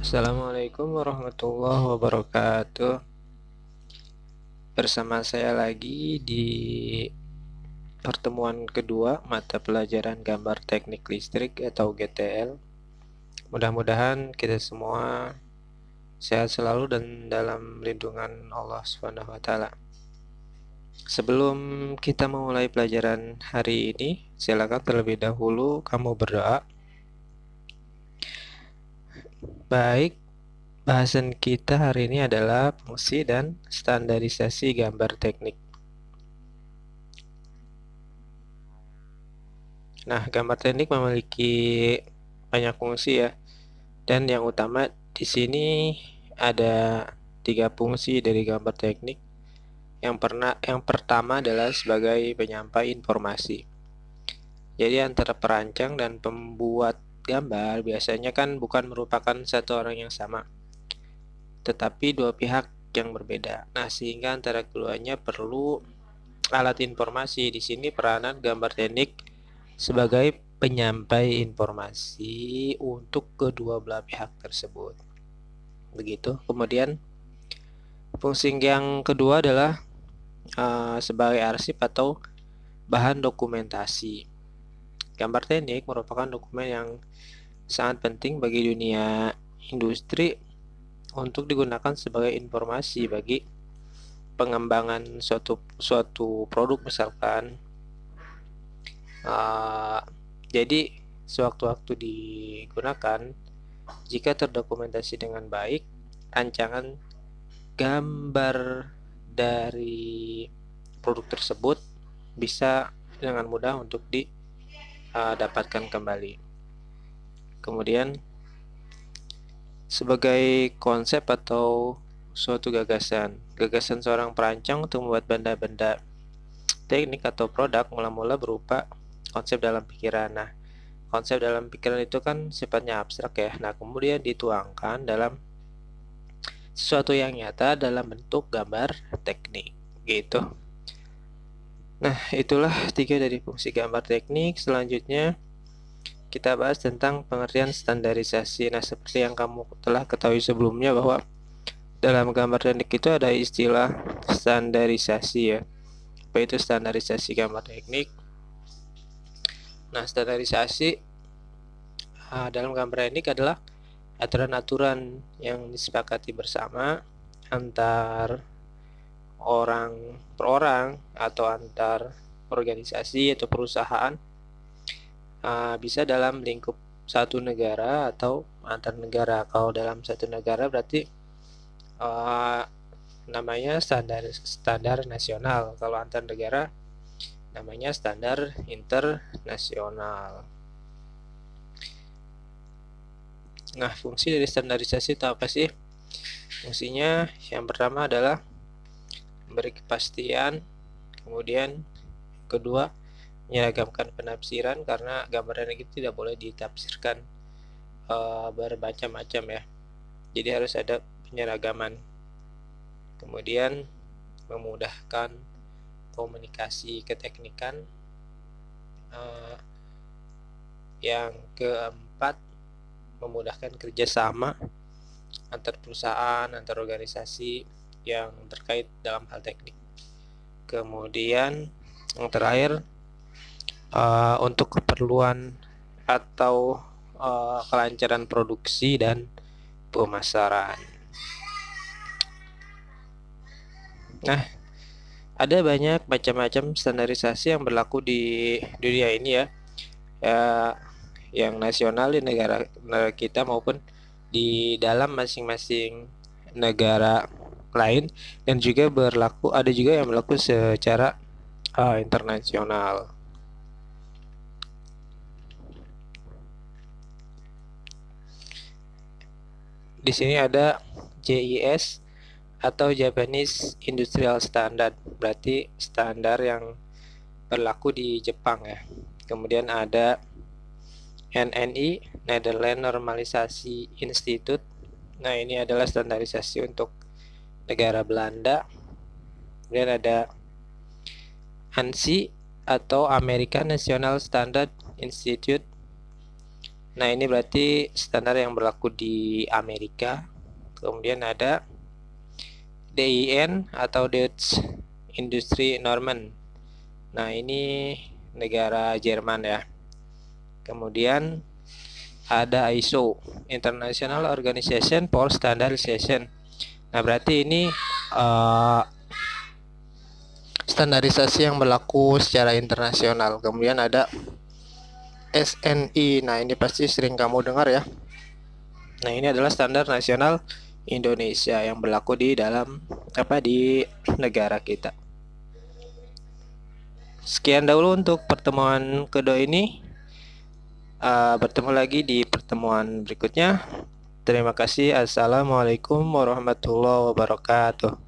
Assalamualaikum warahmatullahi wabarakatuh. Bersama saya lagi di pertemuan kedua mata pelajaran gambar teknik listrik atau GTL. Mudah-mudahan kita semua sehat selalu dan dalam lindungan Allah Subhanahu wa taala. Sebelum kita memulai pelajaran hari ini, silakan terlebih dahulu kamu berdoa. Baik, bahasan kita hari ini adalah fungsi dan standarisasi gambar teknik. Nah, gambar teknik memiliki banyak fungsi ya. Dan yang utama di sini ada 3 fungsi dari gambar teknik. Yang pertama adalah sebagai penyampai informasi. Jadi antara perancang dan pembuat gambar biasanya kan bukan merupakan satu orang yang sama, tetapi dua pihak yang berbeda. Nah, sehingga antara keduanya perlu alat informasi. Di sini peranan gambar teknik sebagai penyampai informasi untuk kedua belah pihak tersebut. Begitu. Kemudian fungsi yang kedua adalah sebagai arsip atau bahan dokumentasi. Gambar teknik merupakan dokumen yang sangat penting bagi dunia industri untuk digunakan sebagai informasi bagi pengembangan suatu produk misalkan. Jadi sewaktu-waktu digunakan, jika terdokumentasi dengan baik, rancangan gambar dari produk tersebut bisa dengan mudah untuk didapatkan kembali. Kemudian sebagai konsep atau suatu gagasan seorang perancang untuk membuat benda-benda teknik atau produk mula-mula berupa konsep dalam pikiran. Nah, konsep dalam pikiran itu kan sifatnya abstrak ya. Nah, kemudian dituangkan dalam sesuatu yang nyata dalam bentuk gambar teknik gitu. Nah, itulah 3 dari fungsi gambar teknik. Selanjutnya kita bahas tentang pengertian standarisasi. Nah, seperti yang kamu telah ketahui sebelumnya bahwa dalam gambar teknik itu ada istilah standarisasi ya. Apa itu standarisasi gambar teknik? Nah, standarisasi dalam gambar teknik adalah aturan-aturan yang disepakati bersama antar orang per orang atau antar organisasi atau perusahaan, bisa dalam lingkup satu negara atau antar negara. Kalau dalam satu negara berarti namanya standar nasional. Kalau antar negara namanya standar internasional. Nah, fungsi dari standarisasi itu apa sih? Fungsinya yang pertama adalah memberi kepastian, kemudian kedua menyeragamkan penafsiran karena gambar teknik itu tidak boleh ditafsirkan bermacam-macam ya. Jadi harus ada penyeragaman. Kemudian memudahkan komunikasi keteknikan. Yang keempat, memudahkan kerjasama antar perusahaan, antar organisasi yang terkait dalam hal teknik. Kemudian yang terakhir, untuk keperluan atau kelancaran produksi dan pemasaran. Nah, ada banyak macam-macam standarisasi yang berlaku di dunia ini ya, yang nasional di negara kita maupun di dalam masing-masing negara lain, dan juga ada juga yang berlaku secara internasional. Di sini ada JIS atau Japanese Industrial Standard, berarti standar yang berlaku di Jepang ya. Kemudian ada NNI, Netherlands Normalisasi Institute. Nah, ini adalah standarisasi untuk negara Belanda. Kemudian ada ANSI atau American National Standard Institute. Nah, ini berarti standar yang berlaku di Amerika. Kemudian ada DIN atau Dutch Industry Normen. Nah, ini negara Jerman ya. Kemudian ada ISO, International Organization for Standardization. Nah, berarti ini standarisasi yang berlaku secara internasional. Kemudian ada SNI. Nah, ini pasti sering kamu dengar ya. Nah, ini adalah standar nasional Indonesia yang berlaku di dalam di negara kita. Sekian dahulu untuk pertemuan kedua ini. Bertemu lagi di pertemuan berikutnya. Terima kasih. Assalamualaikum warahmatullahi wabarakatuh.